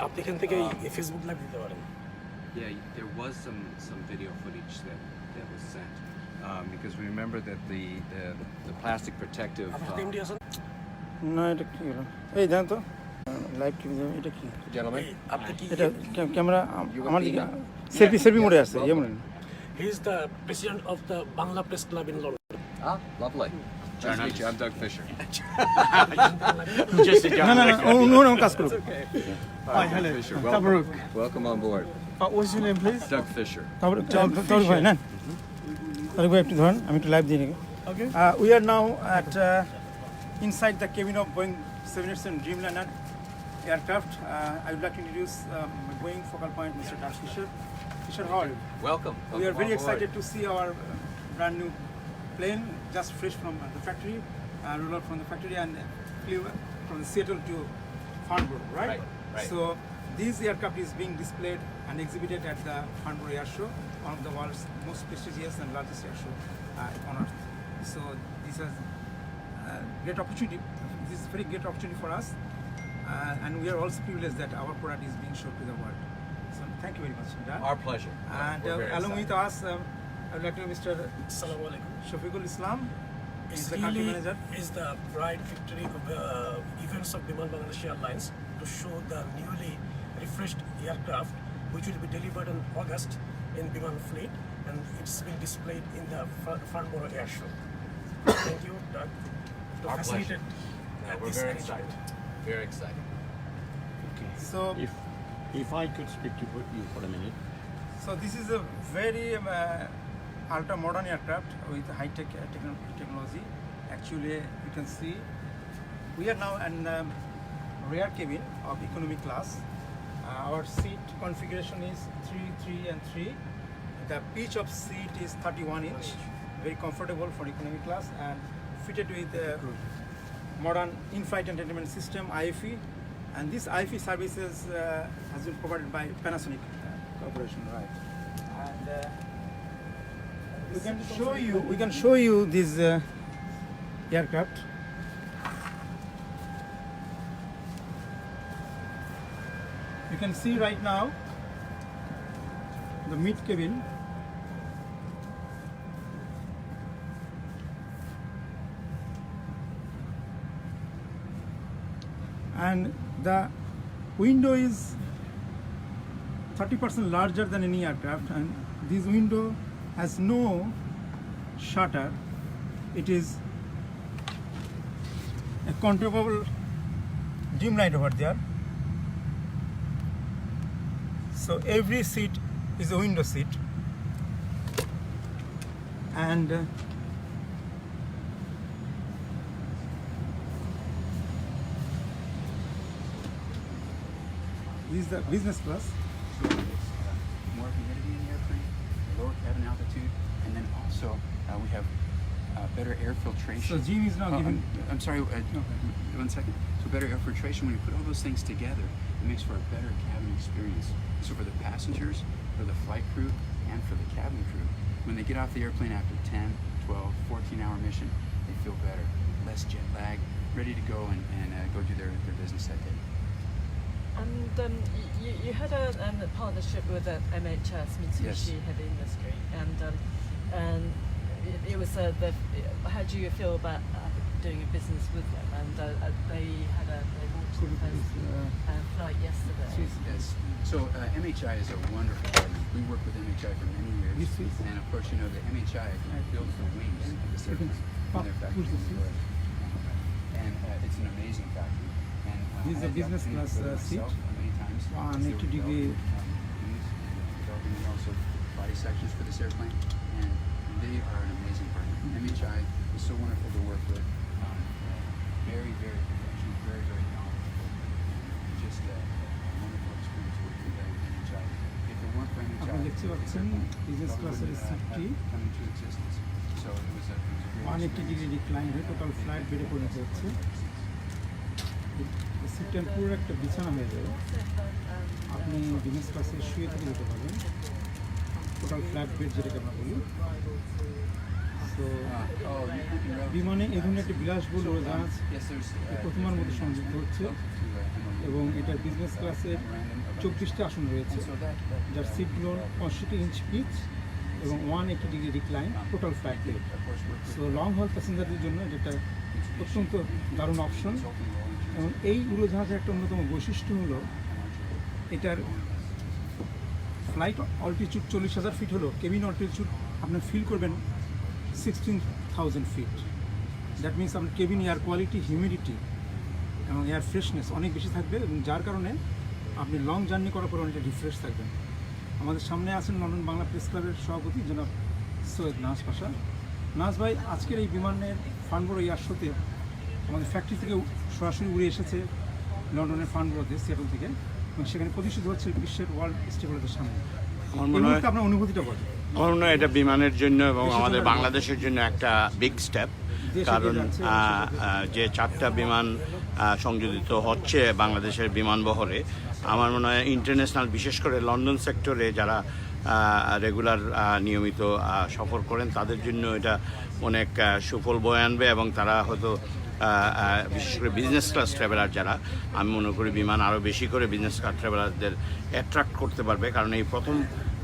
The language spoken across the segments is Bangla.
আপনি এখান থেকে ফেসবুক লাইভ দিতে পারেন। Yeah, there was some video footage that was sent because we remember that the plastic protective. MD আছেন না, এটা কি হলো? এই জানো তো লাইভ টিভি এটা কি? Gentlemen, আপনি কি এটা ক্যামেরা আমার দিকে সেলফি মোডে আছে যেমন। He is the president of the Bangla press club in London. lovely. Nice to meet you. I'm Doug Fisher. Just a না না অন্য কাজ করুক। Hi, Doug Fisher. Welcome on board. What's your name, please? Doug Fisher. তারপরে ভাই না তারপরে ভাই একটু ধরেন আমি একটু লাইভ দিয়ে নিই। Okay. We are now at inside the cabin of Boeing 787 Dreamliner aircraft. I would like to introduce my Boeing focal point, Mr. Doug Fisher. Fisher, how are you? Welcome. We are very excited to see our brand new plane, just fresh from the factory, rolled out from the factory and flew from Seattle to Farnborough, right? Right. So this aircraft is being displayed and exhibited at the Farnborough Air Show, one of the world's most prestigious and largest air show on earth. So this is a great opportunity. This is a very great opportunity for us, and we are also privileged that our product is being shown to the world. So thank you very much, Dad. Our pleasure. And We're very along excited. with us, I would like to Mr. আসসালামু আলাইকুম। Shafiqul Islam. He's Is the country manager. is the pride victory of events of Biman Bangladesh Airlines to show the newly refreshed aircraft which will be delivered in August in Biman fleet, and it's been displayed in the Farnborough Air Show. Thank you, Doug, to Our facilitate We're this very arrangement. excited. Very excited. Okay. So, If I could speak to you for a minute. so this is a very ultra modern aircraft with high tech technology. Actually, you can see we are now in rear cabin of economy class. Our seat configuration is 3, 3, and 3. The pitch of seat is 31 inch, very comfortable for economy class, and fitted with modern in-flight entertainment system IFE. And this IFE services has been provided by Panasonic Corporation, right? And we can show you this aircraft. You can see right now the mid cabin. And the window is 30% larger than any aircraft, and this window has no shutter. It is a controllable dim light over there. So every seat is a window seat, and this is the business class. So it's more humidity in the airplane, lower cabin altitude, and then also we have better air filtration. So Jim is now giving. I'm sorry, 1 second. So better air filtration, when you put all those things together, it makes for a better cabin experience. So for the passengers, for the flight crew, and for the cabin crew, when they get off the airplane after 10, 12, 14-hour mission, they feel better, less jet lag, ready to go and go do their business that day. And you had a partnership with MHS, Mitsubishi Yes. Heavy Industry, and it was how do you feel about doing a business with them? And they launched the first flight yesterday. Yes. So MHI is a wonderful partner. We worked with MHI for many years, and of course, you know, the MHI builds the wings of this airplane in their factory in New York. And it's an amazing factory. And This is I a had the business opportunity class to go there seat. myself many times. 180 degree. Developing also body sections for this airplane, and they are an amazing partner. MHI is so wonderful to work with. Very, very professional, very, very knowledgeable, and just a wonderful experience working there with MHI. If it weren't for MHI, আপনারা দেখতে পাচ্ছেন business class এর seatটি come into existence. So it was a great 180 degree decline হয়ে টোটাল ফ্লাইট বেড়ে পরিণত হচ্ছে। সিটের পুরো একটা বিছানা হয়ে যাবে, আপনি বিজনেস ক্লাসে শুয়ে থেকে যেতে পারবেন। টোটাল ফ্ল্যাট বেড যেটাকে আমরা বলি। তো Oh, you can route. বিমানে এই ধরনের একটি বিলাসবহুল উড়োজাহাজ Yes, there's প্রথমবার মধ্যে সংযুক্ত হচ্ছে এবং এটার বিজনেস ক্লাসের 24টি আসন রয়েছে, so that যার সিটগুলো 65 ইঞ্চ পিচ এবং 180 degree recline, total flat rate. of course we're so long হল প্যাসেঞ্জারদের জন্য এটা অত্যন্ত দারুণ অপশন। এবং এই উড়োজাহাজের একটা অন্যতম বৈশিষ্ট্য হলো এটার ফ্লাইট অল্টিটিউড 40,000 ফিট হলো, কেবিন অল্টিটিউড আপনার ফিল করবেন 16,000 ফিট। দ্যাট মিনস আপনার কেবিন এয়ার কোয়ালিটি, হিউমিডিটি এবং এয়ার ফ্রেশনেস অনেক বেশি থাকবে, এবং যার কারণে আপনি লং জার্নি করার পর অনেকটা রিফ্রেশ থাকবেন। আমাদের সামনে আছেন লন্ডন বাংলা প্রেস ক্লাবের সভাপতি জনাব সৈয়দ নাজ পাশা। নাজ ভাই, আজকের এই বিমানের ফার্নবোরো এয়ার শোতে আমাদের ফ্যাক্টরি থেকে সরাসরি উড়ে এসেছে লন্ডনের ফার্নবোরোতে, সিয়াটল থেকে, এবং সেখানে প্রতিষ্ঠিত হচ্ছে বিশ্বের ওয়ার্ল্ড স্টেবলের সামনে। আমার এই মনে হয় মুহূর্তে আপনার অনুভূতিটা বলেন। আমার মনে হয় এটা বিমানের জন্য এবং আমাদের বাংলাদেশের জন্য একটা বিগ স্টেপ, কারণ যে 4টা বিমান সংযোজিত হচ্ছে বাংলাদেশের বিমানবহরে, আমার মনে হয় ইন্টারন্যাশনাল, বিশেষ করে লন্ডন সেক্টরে যারা রেগুলার নিয়মিত সফর করেন তাদের জন্য এটা অনেক সুফল বয়ে আনবে, এবং তারা হয়তো বিশেষ করে বিজনেস ক্লাস ট্রাভেলার যারা, আমি মনে করি বিমান আরও বেশি করে বিজনেস ক্লাস ট্রাভেলারদের অ্যাট্রাক্ট করতে পারবে, কারণ এই প্রথম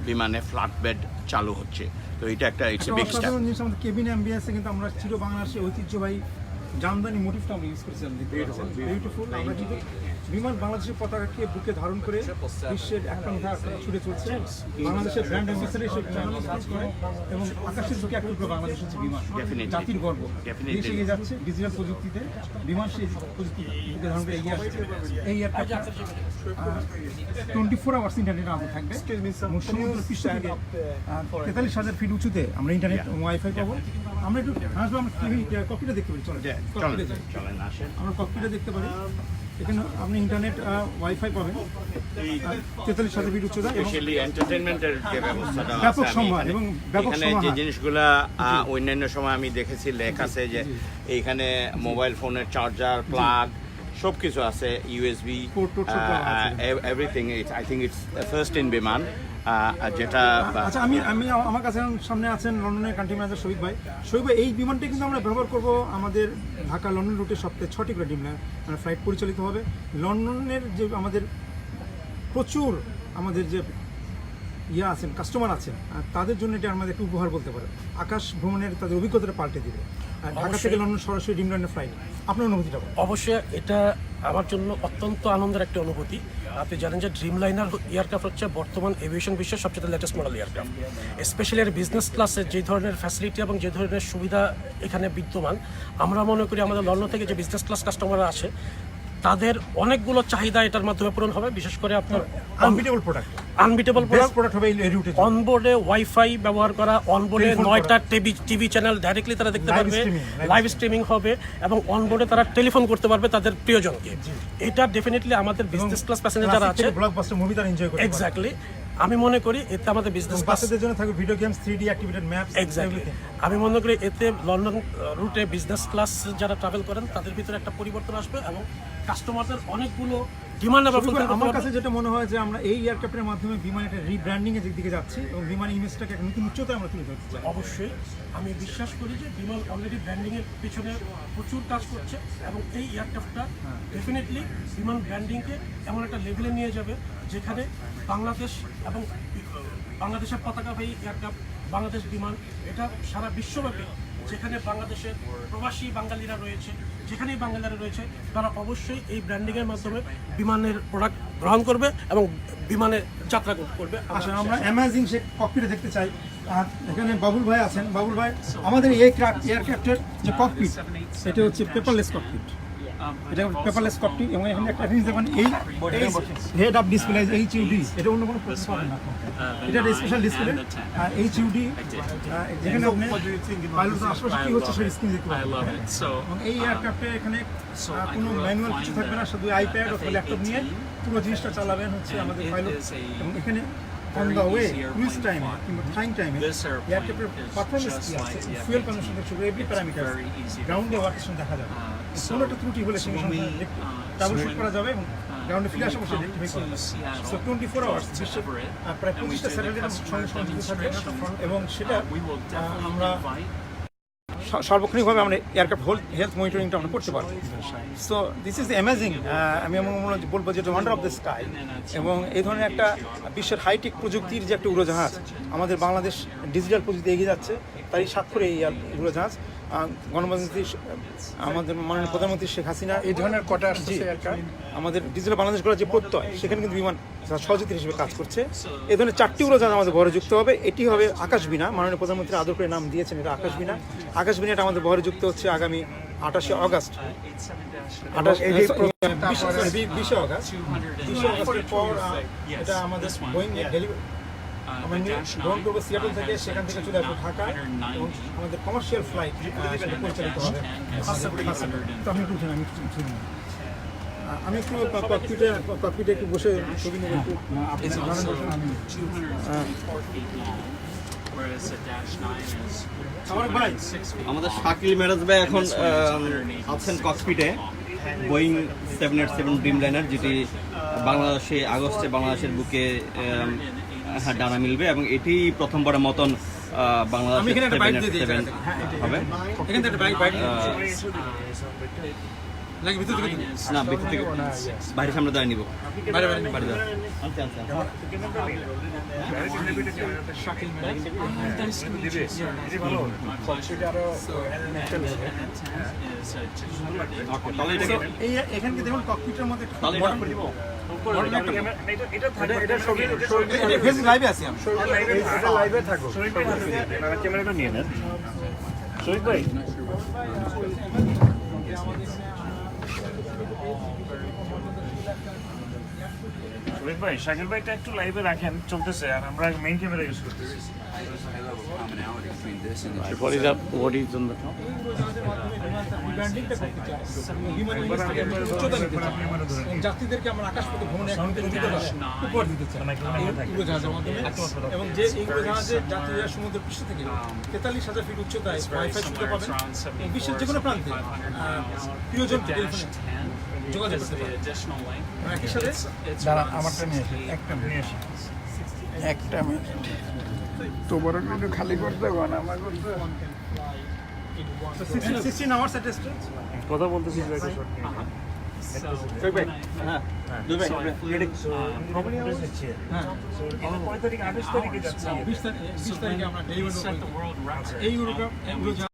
বিমানে ফ্ল্যাট বেড চালু হচ্ছে। তো এটা একটা ইটস এ বিগ স্টেপ। অসাধারণ জিনিস আমাদের কেবিন অ্যাম্বিয়েন্সে কিন্তু আমরা চির বাংলাদেশের ঐতিহ্যবাহী জামদানি মোটিভটা আমরা ইউজ করেছিলাম। বিউটিফুল। আমরা কিন্তু বিমান বাংলাদেশের পতাকাকে বুকে ধারণ করে বিশ্বের এক প্রান্ত থেকে আরেক ছুটে চলছে। বাংলাদেশের ব্র্যান্ড অ্যাম্বাসেডার হিসেবে কাজ করে, এবং আকাশের বুকে এক টুকরো বাংলাদেশ হচ্ছে বিমান, জাতির গর্ব। দেশ এগিয়ে যাচ্ছে ডিজিটাল প্রযুক্তিতে, বিমান সেই প্রযুক্তি বুকে ধারণ করে এগিয়ে আসছে। এই একটা 24 আওয়ার্স ইন্টারনেট আমাদের থাকবে, এবং সমুদ্র পৃষ্ঠ থেকে 43,000 ফিট উঁচুতে আমরা ইন্টারনেট ওয়াইফাই পাবো। আমরা একটু আসবো, আমরা কপিটা দেখতে পারি, চলে আমরা কপিটা দেখতে পারি। এখানে আপনি ইন্টারনেট ওয়াইফাই পাবেন 43,000 ফিট উচ্চতা, এবং এন্টারটেইনমেন্টের যে ব্যবস্থাটা ব্যাপক সম্মান এবং ব্যাপক এখানে যে জিনিসগুলা অন্যান্য সময় আমি দেখেছি লেখা আছে যে এইখানে মোবাইল ফোনের চার্জার, প্লাগ সব কিছু আছে, USB, everything. I think its first in বিমান, যেটা আচ্ছা, আমি আমার কাছে সামনে আছেন লন্ডনের কান্ট্রি ম্যানেজার শহীদ ভাই। শহীদ ভাই, এই বিমানটি কিন্তু আমরা ব্যবহার করব আমাদের ঢাকা লন্ডন রুটে সপ্তাহে 6টি করে ফ্লাইট পরিচালিত হবে। লন্ডনের যে আমাদের প্রচুর আমাদের যে আছেন, কাস্টমার আছেন, তাদের জন্য এটা আমাদের একটু উপহার বলতে পারে। আকাশ ভ্রমণের তাদের অভিজ্ঞতাটা পাল্টে দিবে। আর ঢাকা থেকে লন্ডন সরাসরি ডিমল্যান্ডের ফ্লাইট, আপনার অনুভূতিটা বলুন। অবশ্যই এটা আমার জন্য অত্যন্ত আনন্দের একটা অনুভূতি। আপনি জানেন যে ড্রিমলাইনার এয়ারক্রাফট হচ্ছে বর্তমান এভিয়েশন বিশ্বের সবচেয়ে লেটেস্ট মডেল এয়ারক্রাফট। স্পেশালি এর বিজনেস ক্লাসের যে ধরনের ফ্যাসিলিটি এবং যে ধরনের সুবিধা এখানে বিদ্যমান, আমরা মনে করি আমাদের লন্ডন থেকে যে বিজনেস ক্লাস কাস্টমাররা আসে তাদের অনেকগুলো চাহিদা এটার মাধ্যমে পূরণ হবে। বিশেষ করে আপনার আনবিটেবল প্রোডাক্ট হবে এই রুটে। অনবোর্ডে ওয়াইফাই ব্যবহার করা, অনবোর্ডে 9টা টিভি চ্যানেল ডাইরেক্টলি তারা দেখতে পারবে, লাইভ স্ট্রিমিং হবে, এবং অনবোর্ডে তারা টেলিফোন করতে পারবে তাদের প্রিয়জনকে। এটা ডেফিনেটলি আমাদের বিজনেস ক্লাস প্যাসেঞ্জার যারা আছে ব্লকবাস্টার মুভি তারা এনজয় করতে পারবে। এক্স্যাক্টলি, আমি মনে করি এতে আমাদের বিজনেস ক্লাসের জন্য থাকবে video games, 3D activated maps, exactly. আমি মনে করি এতে লন্ডন রুটে বিজনেস ক্লাস যারা ট্রাভেল করেন তাদের ভিতরে একটা পরিবর্তন আসবে, এবং কাস্টমারদের অনেকগুলো ডিমান্ড হবে। আমার কাছে যেটা মনে হয় যে আমরা এই এয়ারক্রাফটের মাধ্যমে বিমান একটা রিব্র্যান্ডিং এর দিকে যাচ্ছি, এবং বিমান ইমেজটাকে একটা নতুন উচ্চতায় আমরা তুলে ধরতে চাই। অবশ্যই আমি বিশ্বাস করি যে বিমান অলরেডি ব্র্যান্ডিং এর পিছনে প্রচুর কাজ করছে, এবং এই এয়ারক্রাফটটা ডেফিনেটলি বিমান ব্র্যান্ডিংকে এমন একটা লেভেলে নিয়ে যাবে যেখানে বাংলাদেশ এবং বাংলাদেশের পতাকাবাহী এয়ারক্রাফট, বাংলাদেশ বিমান, এটা সারা বিশ্বব্যাপী যেখানে বাংলাদেশের প্রবাসী বাঙালিরা রয়েছে, যেখানেই বাঙালিরা রয়েছে, তারা অবশ্যই এই ব্র্যান্ডিংয়ের মাধ্যমে বিমানের প্রোডাক্ট গ্রহণ করবে এবং বিমানে যাত্রা করবে। আসলে আমরা অ্যামেজিং সে ককপিটে দেখতে চাই। আর এখানে বাবুল ভাই আছেন। বাবুল ভাই, আমাদের এই এয়ারক্রাফটের যে ককপিট, এটা হচ্ছে পেপারলেস ককপিট। এটা পেপারলেস ককপিট, এবং এখানে একটা জিনিস দেখবেন, এই হেড আপ ডিসপ্লে HUD, এটা অন্য কোনো প্রসেস পাবেন না। এটা একটা স্পেশাল ডিসপ্লে HUD, যেখানে আপনি পাইলটের আশেপাশে কি হচ্ছে সেই স্ক্রিন দেখতে পাবেন। এবং এই এয়ারক্রাফটে এখানে কোনো ম্যানুয়াল কিছু থাকবে না, শুধু আইপ্যাড অথবা ল্যাপটপ নিয়ে পুরো জিনিসটা চালাবেন হচ্ছে আমাদের পাইলট। এবং এখানে অন দ্য ওয়ে, ক্রুজ টাইমে কিংবা ফ্লাইং টাইমে এয়ারক্রাফটের পারফরমেন্স কি আছে, ফুয়েল কনজাম্পশন থেকে শুরু এভরি প্যারামিটার গ্রাউন্ডে ওয়ার্কেশন দেখা যাবে। কোনো একটা ত্রুটি হলে সঙ্গে সঙ্গে ট্রাবল শুট করা যাবে এবং গ্রাউন্ডে ফিরে আসা বসে রেক্টিফাই করা যাবে। সো 24 আওয়ার্স বিশ্বের প্রায় 25টা স্যাটেলাইটের সঙ্গে সংযুক্ত থাকবে, এবং সেটা আমরা সার্বক্ষণিকভাবে আমরা এয়ারক্রাফট হেলথ মনিটরিংটা আমরা করতে পারবো। সো দিস ইজ অ্যামেজিং, আমি বলবো যে ওয়ান্ডার অফ দ্য স্কাই। এবং এই ধরনের একটা বিশ্বের হাইটেক প্রযুক্তির যে একটা উড়োজাহাজ, আমাদের বাংলাদেশ ডিজিটাল প্রযুক্তি এগিয়ে যাচ্ছে, তাই স্বাক্ষরে এই উড়োজাহাজ গণপ্রজাতন্ত্রী আমাদের মাননীয় প্রধানমন্ত্রী শেখ হাসিনা এই ধরনের কটা আসছে এয়ারক্রাফট আমাদের ডিজিটাল বাংলাদেশ করার যে প্রত্যয়, সেখানে কিন্তু বিমান সহযোগী হিসেবে কাজ করছে। এই ধরনের 4টি উড়োজাহাজ আমাদের বহরে যুক্ত হবে। এটি হবে আকাশবিনা, মাননীয় প্রধানমন্ত্রী আদর করে নাম দিয়েছেন এটা আকাশবিনা। আকাশবিনাটা আমাদের বহরে যুক্ত হচ্ছে আগামী 28 অগাস্ট, 20 অগাস্টের পর এটা আমাদের বোয়িং ডেলিভারি আমরা গ্রহণ করবো সিয়াটল থেকে, সেখান থেকে চলে আসবো ঢাকা এবং আমাদের কমার্শিয়াল ফ্লাইট পরিচালিত হবে। আমি একটু ককপিটে একটু বসে ছবি নেব একটু। আমাদের শাকিল মেরাজ ভাই এখন আছেন ককপিটে বোয়িং 787 ড্রিমলাইনার, যেটি আগস্টে বাংলাদেশের বুকে ডানা মিলবে এবং এটি প্রথমবারের মতন বাংলাদেশের 787 হবে। না, ভিতর থেকে বাইরের সামনে দাঁড়িয়ে নিব। এখানকে দেখুন ককপিটের মধ্যে লাইভে আছি আমি, লাইভে থাকো। ক্যামেরাটা নিয়ে নেন শহীদ ভাই। শহীদ ভাই, শাকিল ভাইটা একটু লাইভে রাখেন, চলতেছে, আর আমরা মেইন ক্যামেরা ইউজ করতেছি। Commonality between this and the What is on the top? যাত্রীদেরকে আমরা আকাশপথে ভ্রমণে উপহার দিতে চাই উড়োজাহাজের মাধ্যমে। এবং যে এই উড়োজাহাজের যাত্রীরা সমুদ্র পৃষ্ঠ থেকে 43,000 ফিট উচ্চতায় ওয়াইফাই সুবিধা পাবেন এবং বিশ্বের যে কোনো প্রান্তে প্রিয়জন টেলিফোনে যোগাযোগ করতে পারেন। একই সাথে দাঁড়ান, আমারটা নিয়ে আসি, একটা মিনিট তো বড় একটু খালি করতে হবে না আমার করতে 16 hours at a stretch। কথা বলতেছি এই উড়োজাহাজ